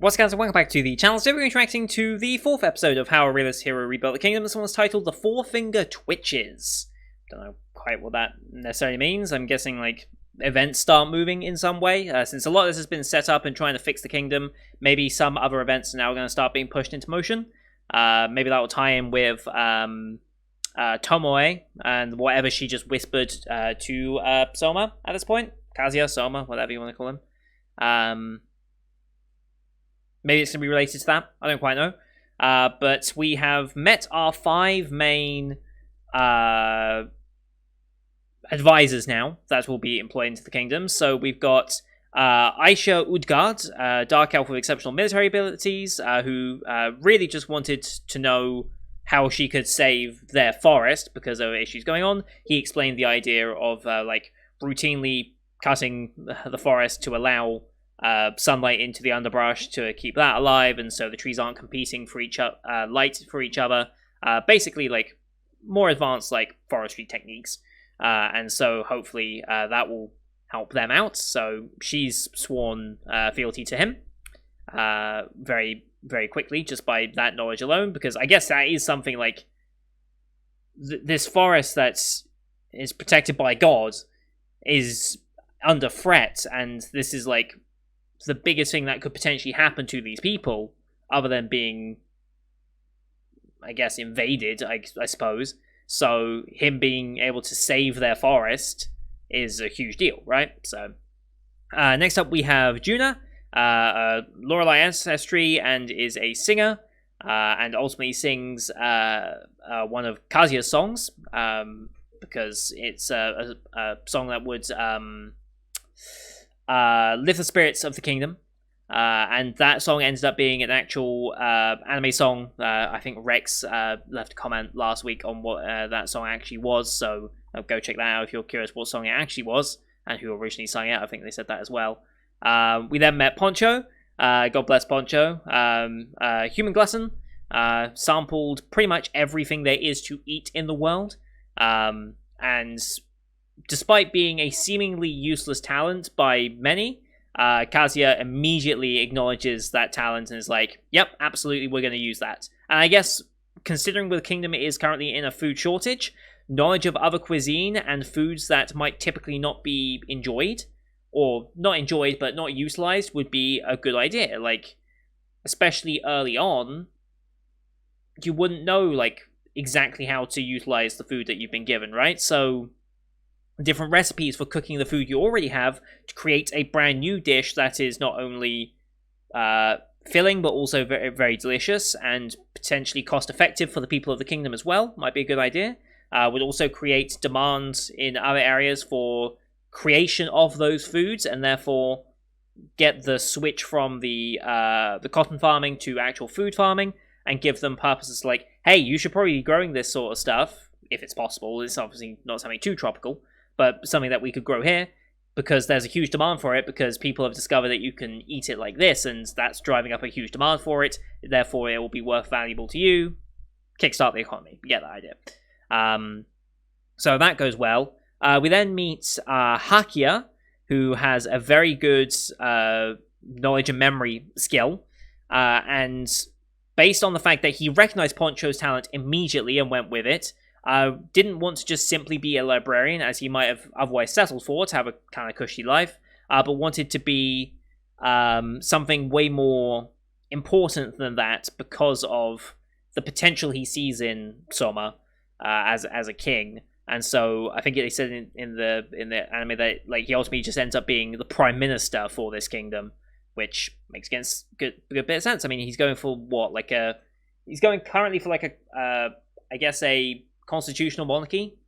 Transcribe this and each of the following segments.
What's up, guys, and welcome back to the channel. Today we're interacting to the 4th episode of How a Realist Hero Rebuilt the Kingdom. This one was titled The Four Finger Twitches. Don't know quite what that necessarily means. I'm guessing, like, events start moving in some way. Since a lot of this has been set up and trying to fix the kingdom, maybe some other events are now going to start being pushed into motion. Maybe that will tie in with Tomoe and whatever she just whispered to Soma at this point. Kazuya, Soma, whatever you want to call him. Maybe it's going to be related to that. I don't quite know. But we have met our 5 main advisors now that will be employed into the kingdom. So we've got Aisha Udgard, Dark Elf with exceptional military abilities, who really just wanted to know how she could save their forest because there were issues going on. He explained the idea of routinely cutting the forest to allow sunlight into the underbrush to keep that alive, and so the trees aren't competing for light for each other. Basically, like more advanced like forestry techniques, and so hopefully that will help them out. So she's sworn fealty to him very, very quickly just by that knowledge alone, because I guess that is something like this forest that is protected by God is under threat, and this is like the biggest thing that could potentially happen to these people, other than being, I guess, invaded, I suppose. So him being able to save their forest is a huge deal, right? So next up we have Juna, Lorelei ancestry, and is a singer, and ultimately sings one of Kazuya's songs, because it's a song that would lift the spirits of the kingdom, and that song ended up being an actual anime song. I think Rex left a comment last week on what that song actually was, so go check that out if you're curious what song it actually was and who originally sang it. I think they said that as well. We then met Poncho, God bless Poncho, human glutton, sampled pretty much everything there is to eat in the world, and despite being a seemingly useless talent by many, Kazuya immediately acknowledges that talent and is like, yep, absolutely, we're going to use that. And I guess, considering the kingdom is currently in a food shortage, knowledge of other cuisine and foods that might typically not be enjoyed, or not enjoyed, but not utilized, would be a good idea. Like, especially early on, you wouldn't know, like, exactly how to utilize the food that you've been given, right? So different recipes for cooking the food you already have to create a brand new dish that is not only filling but also very, very delicious and potentially cost effective for the people of the kingdom as well might be a good idea. Would also create demand in other areas for creation of those foods, and therefore get the switch from the cotton farming to actual food farming, and give them purposes like, hey, you should probably be growing this sort of stuff if it's possible. It's obviously not something too tropical, but something that we could grow here, because there's a huge demand for it, because people have discovered that you can eat it like this, and that's driving up a huge demand for it, therefore it will be worth valuable to you. Kickstart the economy. You get that idea. So that goes well. We then meet Hakia, who has a very good knowledge and memory skill, and based on the fact that he recognized Poncho's talent immediately and went with it, didn't want to just simply be a librarian, as he might have otherwise settled for, to have a kind of cushy life, but wanted to be something way more important than that, because of the potential he sees in Soma as a king. And so I think they said in the anime that, like, he ultimately just ends up being the prime minister for this kingdom, which makes good bit of sense. I mean, he's going for what, like he's going currently for like I guess a constitutional monarchy,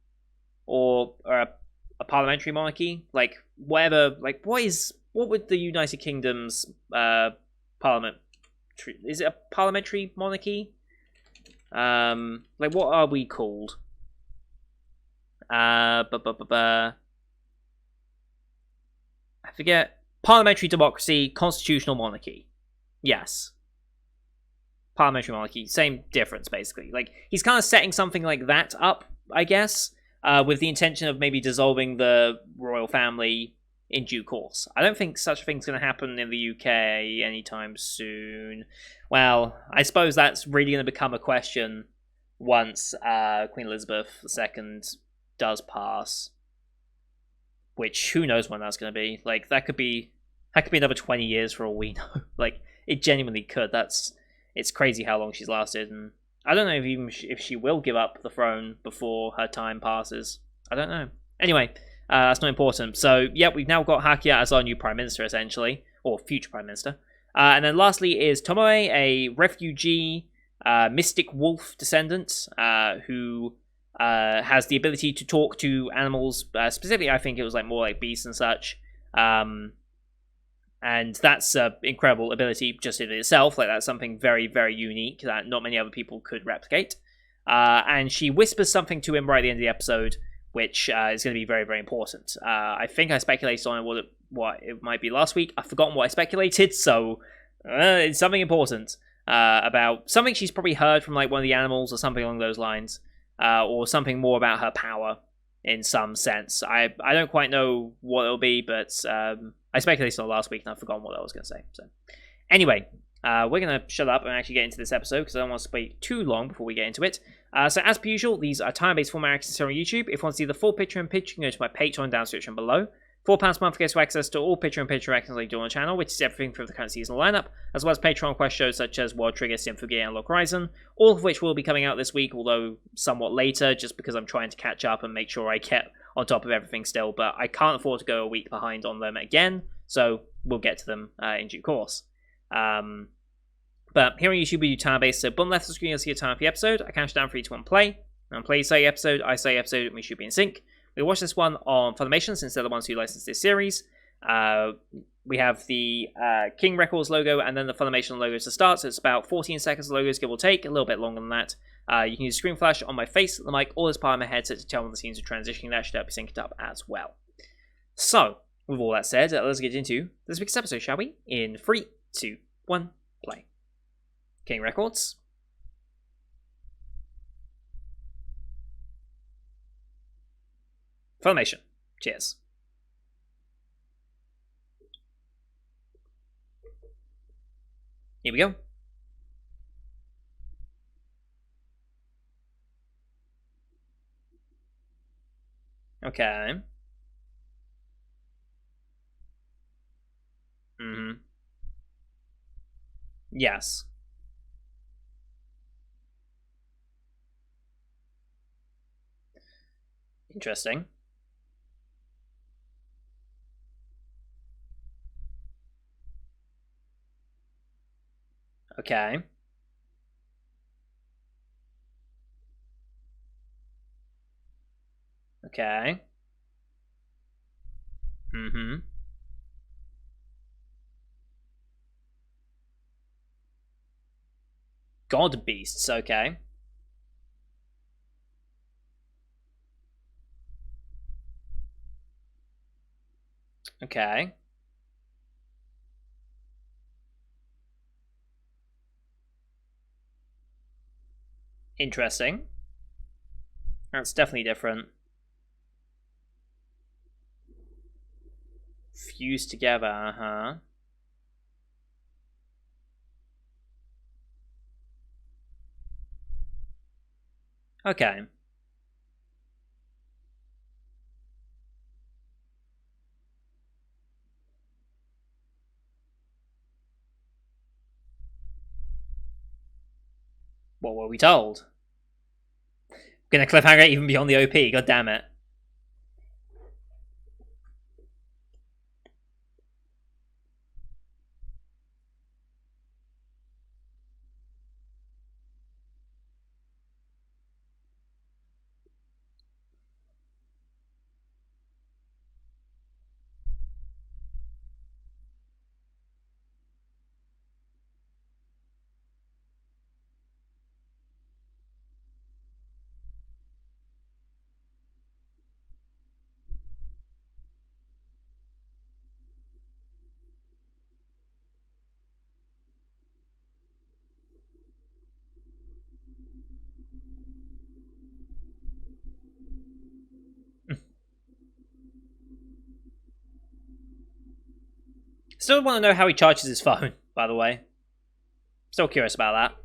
or a parliamentary monarchy, like whatever. Like what would the United Kingdom's parliament? Is it a parliamentary monarchy? Like what are we called? I forget. Parliamentary democracy, constitutional monarchy. Yes. Parliamentary monarchy, same difference, basically. Like, he's kind of setting something like that up, I guess, with the intention of maybe dissolving the royal family in due course. I don't think such a thing's going to happen in the UK anytime soon. Well, I suppose that's really going to become a question once Queen Elizabeth II does pass. Which, who knows when that's going to be. Like, that could be another 20 years for all we know. Like, it genuinely could. It's crazy how long she's lasted, and I don't know if she will give up the throne before her time passes. I don't know. Anyway, that's not important. So, yeah, we've now got Hakia as our new Prime Minister, essentially, or future Prime Minister. And then lastly is Tomoe, a refugee mystic wolf descendant who has the ability to talk to animals. Specifically, I think it was like more like beasts and such. And that's an incredible ability just in itself. Like, that's something very, very unique that not many other people could replicate. And she whispers something to him right at the end of the episode, which is going to be very, very important. I think I speculated on what it might be last week. I've forgotten what I speculated, so it's something important about something she's probably heard from like one of the animals or something along those lines, or something more about her power in some sense. I don't quite know what it'll be, but I speculated on last week and I've forgotten what I was going to say. So anyway, we're going to shut up and actually get into this episode because I don't want to wait too long before we get into it. So as per usual, these are time-based format access on YouTube. If you want to see the full picture in pitch, you can go to my Patreon down description below. £4 a month gets you access to all picture in picture actions I do on the channel, which is everything from the current season lineup, as well as Patreon quest shows such as World Trigger, Symphogear, and Lock Horizon, all of which will be coming out this week, although somewhat later, just because I'm trying to catch up and make sure I get on top of everything still, but I can't afford to go a week behind on them again, so we'll get to them in due course. But here on YouTube, we do time-based, so bottom left of the screen, you'll see a time for the episode. I count down 3, 2, 1, play. And play say episode, I say episode, and we should be in sync. We watch this one on Funimation since they're the ones who licensed this series. We have the King Records logo and then the Funimation logo to start, so it's about 14 seconds of logos, give or take, a little bit longer than that. You can use screen flash on my face, the mic, or as part of my headset to tell when the scenes are transitioning. That should help you sync it up as well. So, with all that said, let's get into this week's episode, shall we? In 3, 2, 1, play. King Records. Funimation. Cheers. Here we go. Okay. Mm-hmm. Yes. Interesting. Okay. Okay. Mm-hmm. God beasts, okay. Okay. Interesting. That's definitely different. Fused together, uh-huh. Okay. What were we told? Gonna cliffhanger even beyond the OP, god damn it. Still want to know how he charges his phone, by the way. Still curious about that.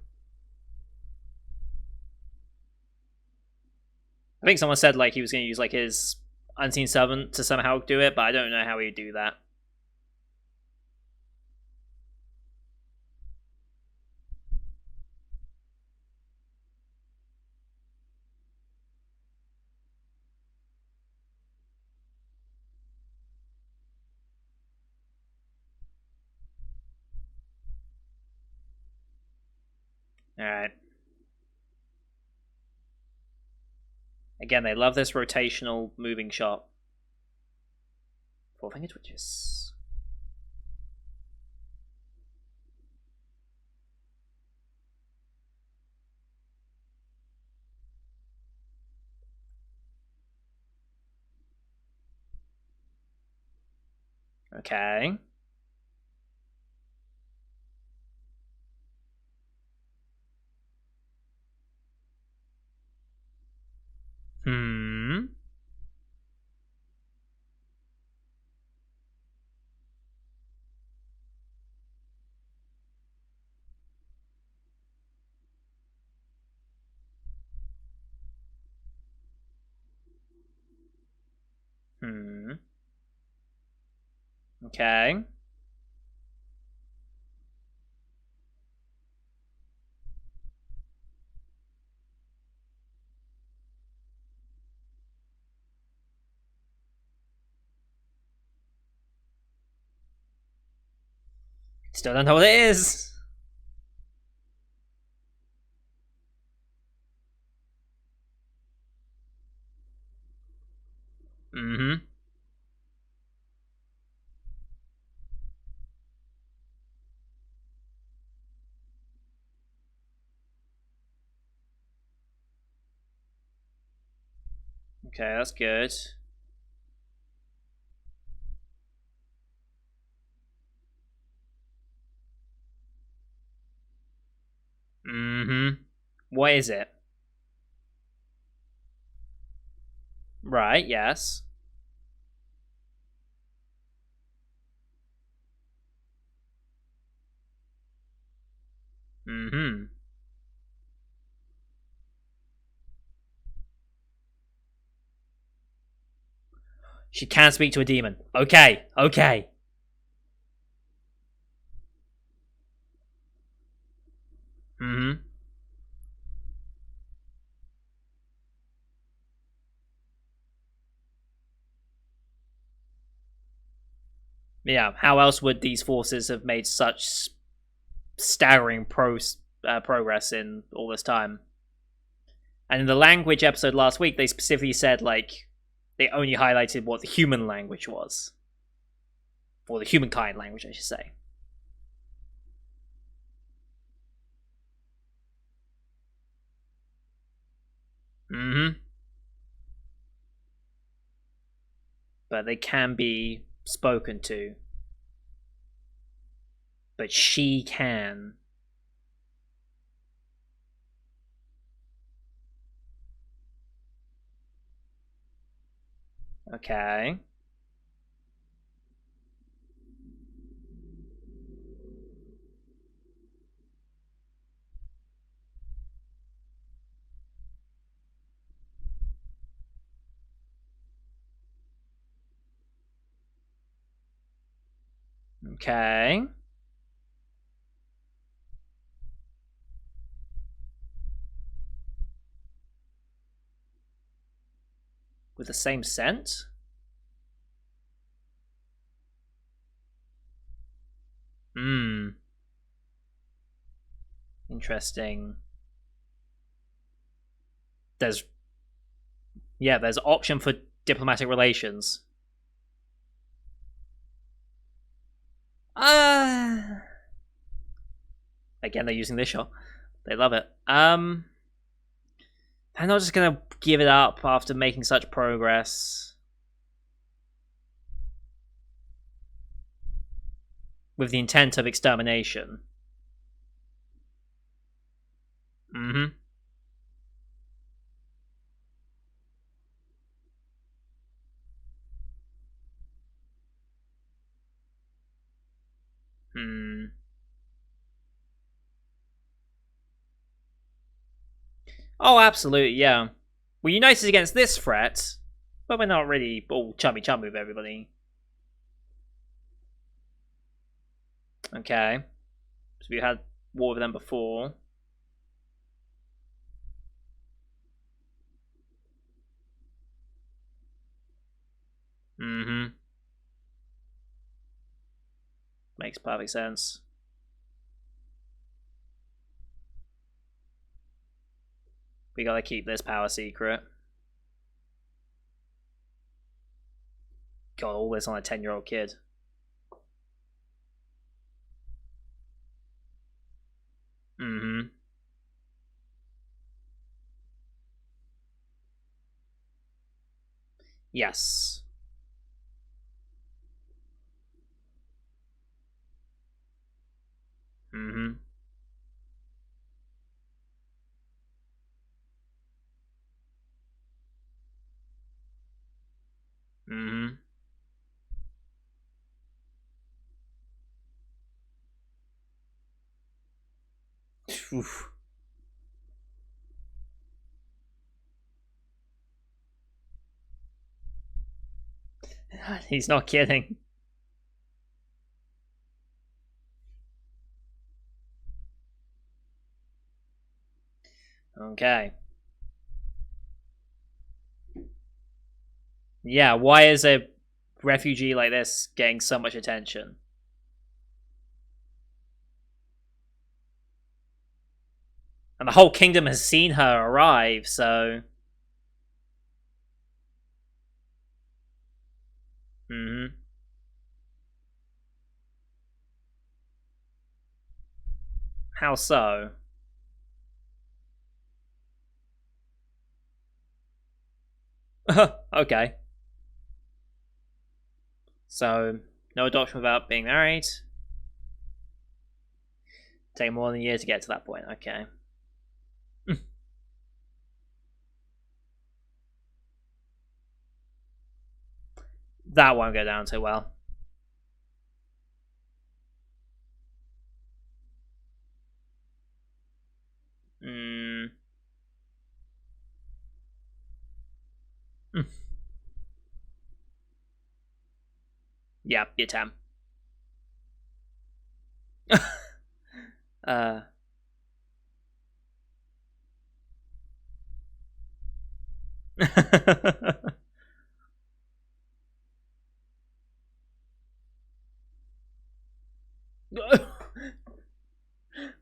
I think someone said like he was going to use like his unseen servant to somehow do it, but I don't know how he'd do that. Alright. Again, they love this rotational moving shot. Four finger twitches. Okay. Hmm. Hmm. Okay. Still don't know what it is. Mm-hmm. Okay, that's good. Mm-hmm. What is it? Right, yes. Mm-hmm. She can speak to a demon. Okay, okay. Mm-hmm. Yeah, how else would these forces have made such staggering progress in all this time? And in the language episode last week, they specifically said, like, they only highlighted what the human language was. Or the humankind language, I should say. Mm-hmm. But they can be spoken to. But she can. Okay. Okay. With the same scent? Hmm. Interesting. There's there's option for diplomatic relations. Uh Again, they're using this shot. They love it. They're not just gonna give it up after making such progress with the intent of extermination. Mm-hmm. Oh, absolutely, yeah. We're united against this threat, but we're not really all chummy chummy with everybody. Okay. So we had war with them before. Mm-hmm. Makes perfect sense. We gotta keep this power secret. God, all this on a 10-year-old kid. Mm-hmm. Yes. Mm-hmm. Mm-hmm. Oof. He's not kidding. Okay. Yeah, why is a refugee like this getting so much attention? And the whole kingdom has seen her arrive, so. Mm-hmm. How so? Okay. So, no adoption without being married. Take more than a year to get to that point. Okay. That won't go down too well. Mm. Yeah, you're 10. uh.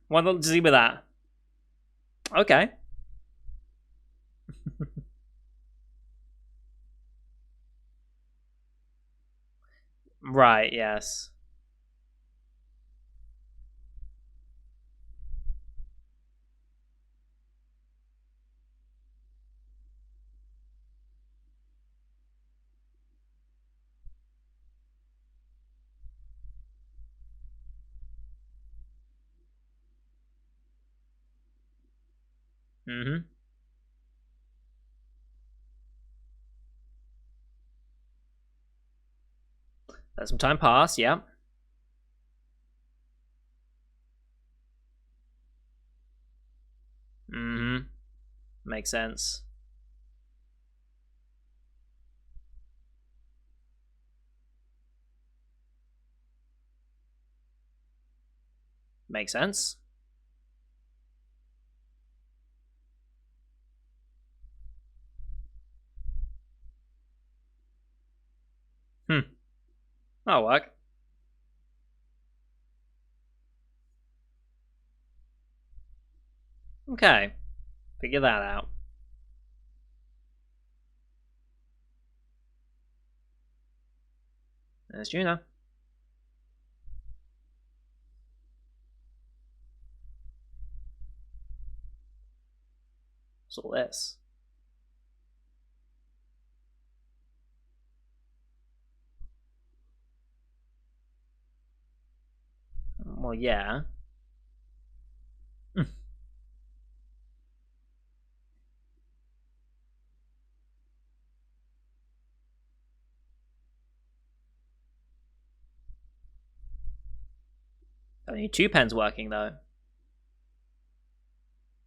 What to see with that? Okay. Right, yes. Mm-hmm. Let some time pass, yeah. Mm-hmm. Makes sense. Makes sense. Hmm. That'll work. Okay. Figure that out. There's Juno. What's all this? Well, yeah. Only two pens working, though.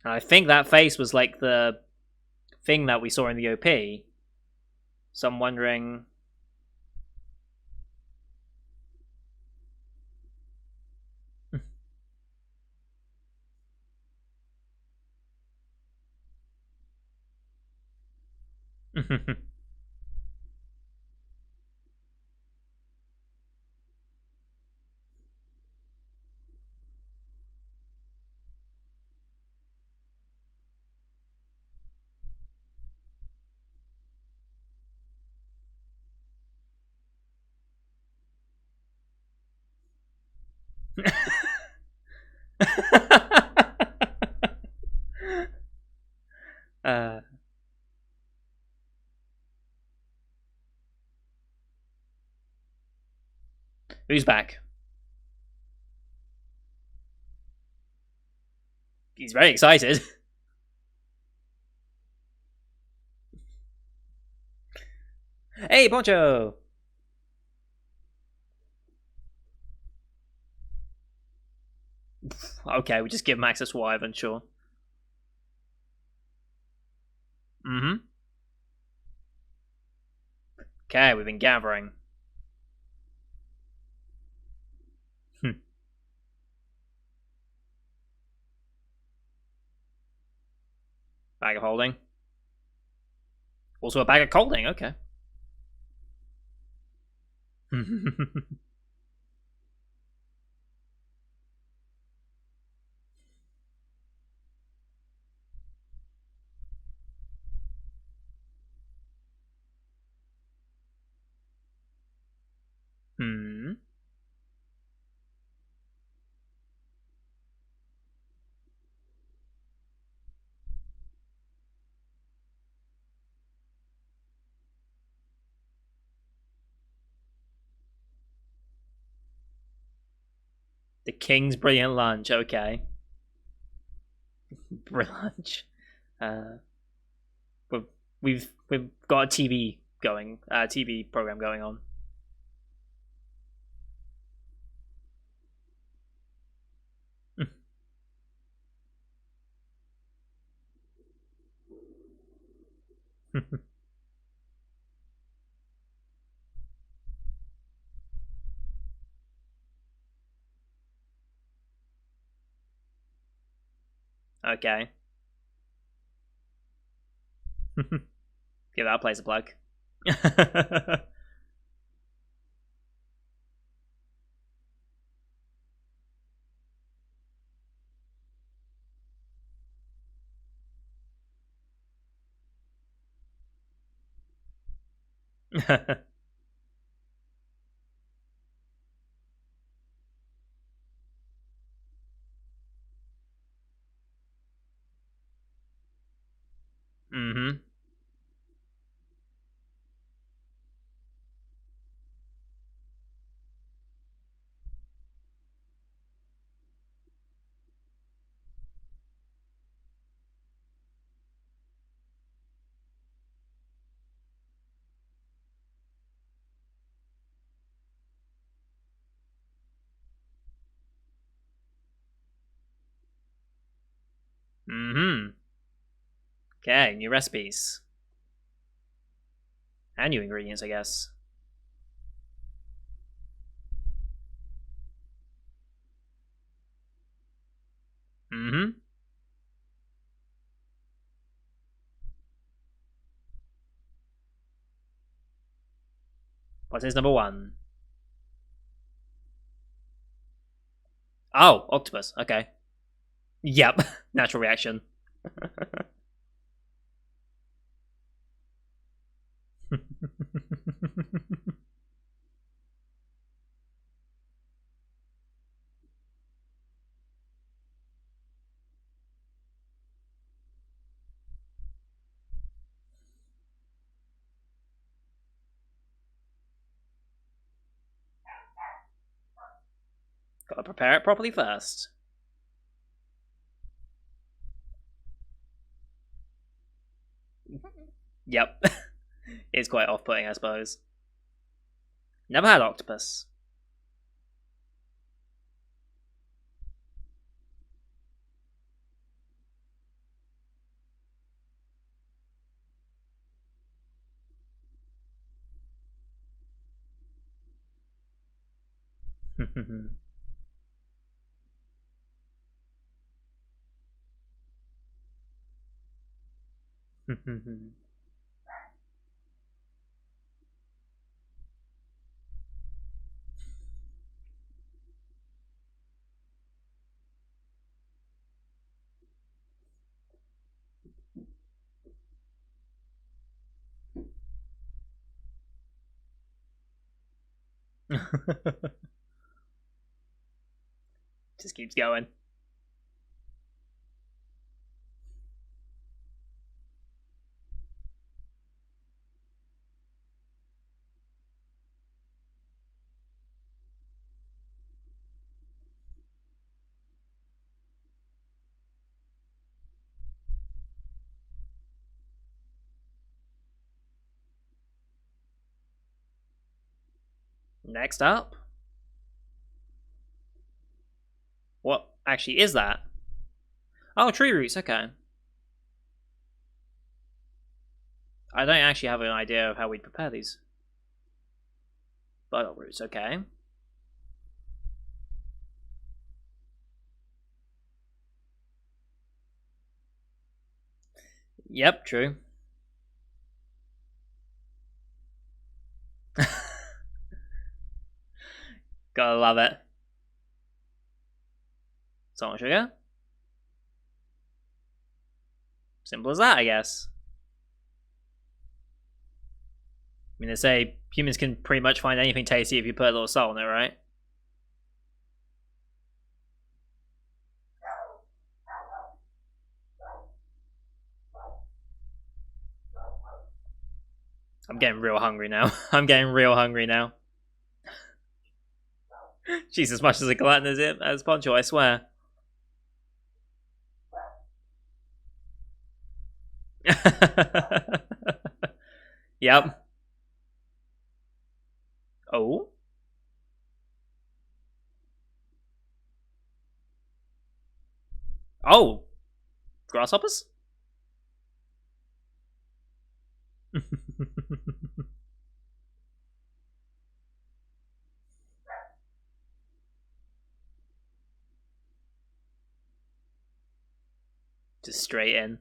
And I think that face was like the thing that we saw in the OP. So I'm wondering. uh, who's back? He's very excited. Hey, Poncho! Okay, we just give him access to Wyvern, sure. Mm-hmm. Okay, we've been gathering. Bag of holding. Also a bag of colding, okay. Hmm. The King's Brilliant Lunch, okay. Brilliant lunch. Uh, we've, we've got a TV going, TV program going on. Okay. Give that place a plug. Mm-hmm. Mm-hmm. Okay, new recipes. And new ingredients, I guess. Mm-hmm. What's his number one? Oh, octopus. Okay. Yep. Natural reaction. Gotta prepare it properly first. Yep. It's quite off putting, I suppose. Never had octopus. Just keeps going. Next up. What actually is that? Oh, tree roots, okay. I don't actually have an idea of how we'd prepare these. Burdock roots, okay. Yep, true. Gotta love it. Salt and sugar. Simple as that, I guess. I mean, they say humans can pretty much find anything tasty if you put a little salt in it, right? I'm getting real hungry now. I'm getting real hungry now. She's as much as a glutton as Poncho, I swear. Yep. Oh. Oh. Grasshoppers? Just straight in.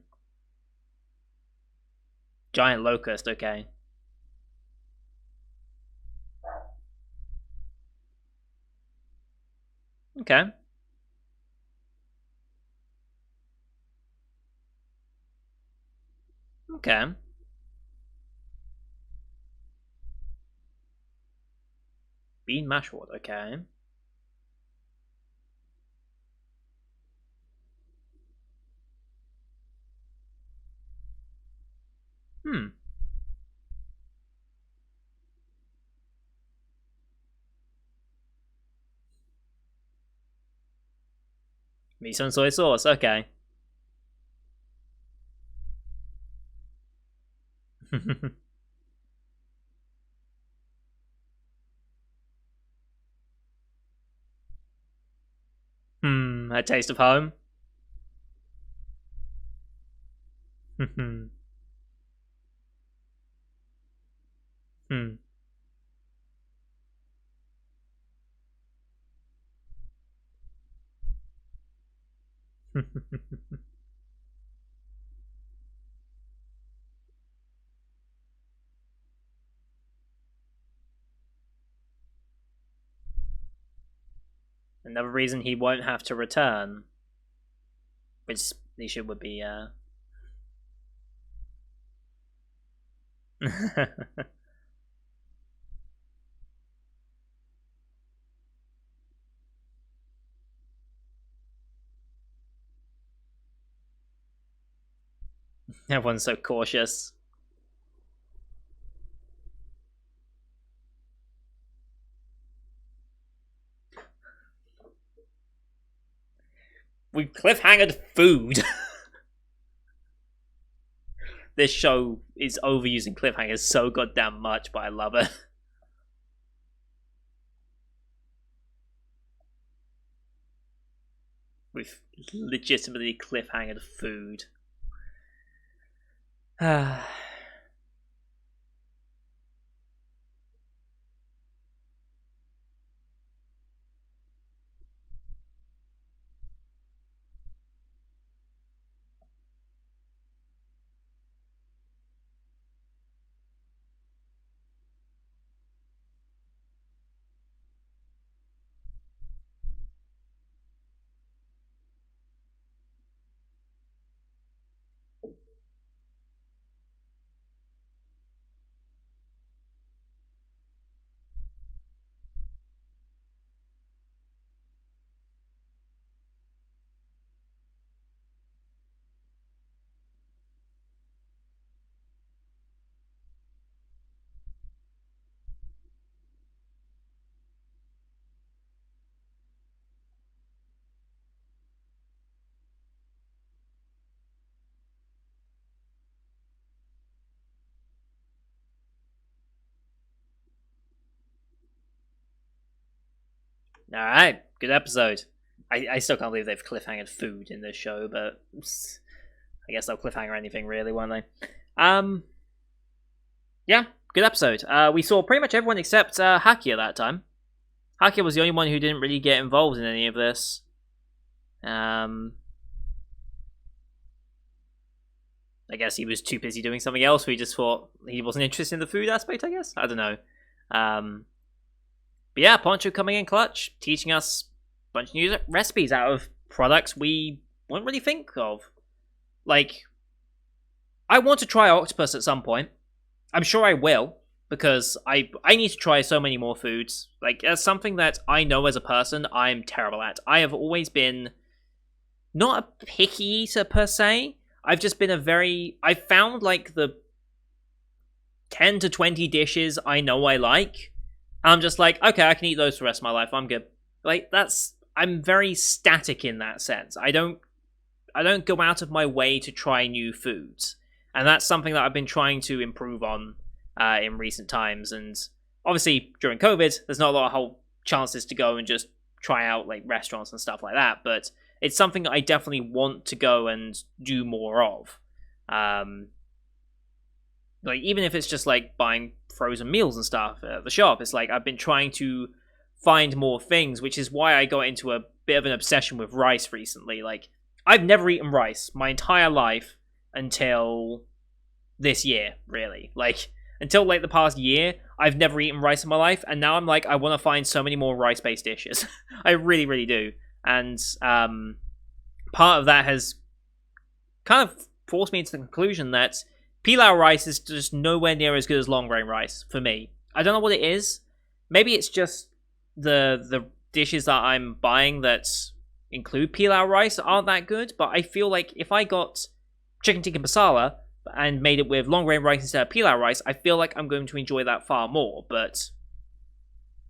Giant locust, okay. Okay. Okay. Bean mashwood, okay. Hmm. Miso and soy sauce, okay. A taste of home. hmm. Another reason he won't have to return, which he should would be. Everyone's so cautious. We've cliffhangered food. This show is overusing cliffhangers so goddamn much, but I love it. We've legitimately cliffhangered food. Alright, good episode. I still can't believe they've cliffhangered food in this show, but I guess they'll cliffhanger anything really, won't they? Yeah, good episode. We saw pretty much everyone except Hakia that time. Hakia was the only one who didn't really get involved in any of this. I guess he was too busy doing something else. We just thought he wasn't interested in the food aspect, I guess. I don't know. But yeah, Poncho coming in clutch, teaching us a bunch of new recipes out of products we wouldn't really think of. Like, I want to try octopus at some point. I'm sure I will, because I need to try so many more foods. Like, that's something that I know as a person I'm terrible at. I have always been not a picky eater per se. I've just been I've found like the 10 to 20 dishes I know I like. I'm just like, okay, I can eat those for the rest of my life. I'm good. Like, I'm very static in that sense. I don't go out of my way to try new foods. And that's something that I've been trying to improve on in recent times. And obviously, during COVID, there's not a lot of whole chances to go and just try out like restaurants and stuff like that. But it's something that I definitely want to go and do more of. Like, even if it's just like buying frozen meals and stuff at the shop, it's like I've been trying to find more things, which is why I got into a bit of an obsession with rice recently. Like, I've never eaten rice my entire life until this year, really. Like, until like the past year, I've never eaten rice in my life, and now I'm like, I want to find so many more rice-based dishes. I really, really do. And part of that has kind of forced me into the conclusion that pilau rice is just nowhere near as good as long grain rice for me. I don't know what it is. Maybe it's just the dishes that I'm buying that include pilau rice aren't that good, but I feel like if I got chicken tikka masala and made it with long grain rice instead of pilau rice, I feel like I'm going to enjoy that far more, but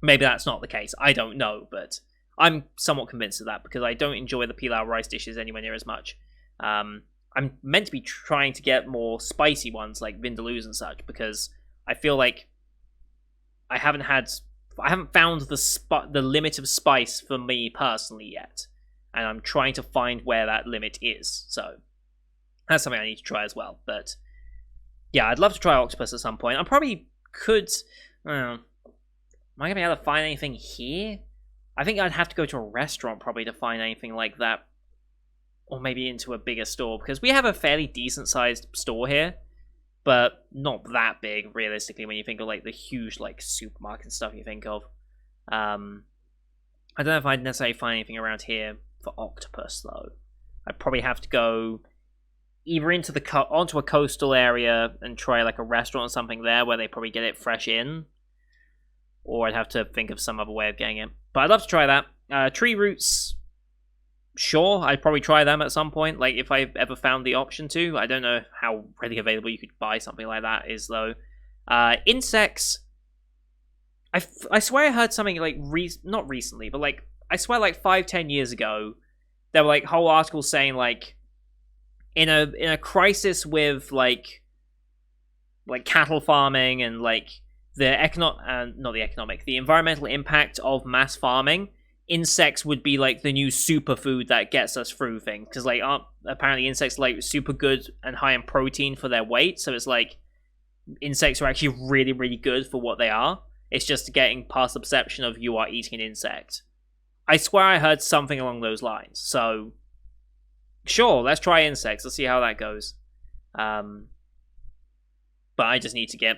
maybe that's not the case. I don't know, but I'm somewhat convinced of that because I don't enjoy the pilau rice dishes anywhere near as much. I'm meant to be trying to get more spicy ones like vindaloos and such because I feel like I haven't found the limit of spice for me personally yet, and I'm trying to find where that limit is. So that's something I need to try as well. But yeah, I'd love to try octopus at some point. I probably could. Am I gonna be able to find anything here? I think I'd have to go to a restaurant probably to find anything like that. Or maybe into a bigger store, because we have a fairly decent-sized store here, but not that big, realistically, when you think of, like, the huge, like, supermarket stuff you think of. I don't know if I'd necessarily find anything around here for octopus, though. I'd probably have to go either onto a coastal area and try, like, a restaurant or something there where they probably get it fresh in, or I'd have to think of some other way of getting it. But I'd love to try that. Tree roots... Sure, I'd probably try them at some point, like if I ever found the option to. I don't know how readily available you could buy something like that is, though. Insects, I swear I heard something like, not recently, but like, I swear like 5-10 years ago, there were like whole articles saying like, in a crisis with like cattle farming and like the environmental impact of mass farming, insects would be like the new superfood that gets us through things, because like apparently insects are like super good and high in protein for their weight, so it's like insects are actually really, really good for what they are. It's just getting past the perception of you are eating an insect. I swear I heard something along those lines, so sure, let's try insects, let's see how that goes. But I just need to get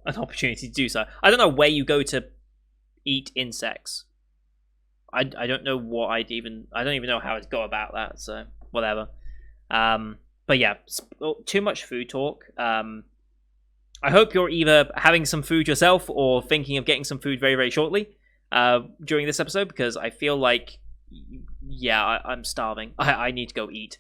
an opportunity to do so. I don't know where you go to eat insects. I don't know what I don't even know how I'd go about that, so whatever. But yeah, too much food talk. I hope you're either having some food yourself or thinking of getting some food very, very shortly during this episode, because I feel like, yeah, I'm starving. I need to go eat.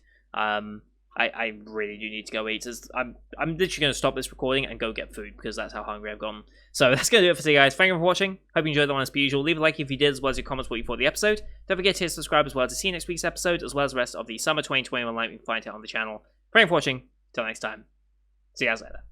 I really do need to go eat. I'm literally going to stop this recording and go get food, because that's how hungry I've gotten. So that's going to do it for today, guys. Thank you for watching. Hope you enjoyed the one as per usual. Leave a like if you did, as well as your comments what you thought of the episode. Don't forget to hit subscribe as well to see next week's episode, as well as the rest of the summer 2021 lineup you can find it on the channel. Thank you for watching. Till next time. See you guys later.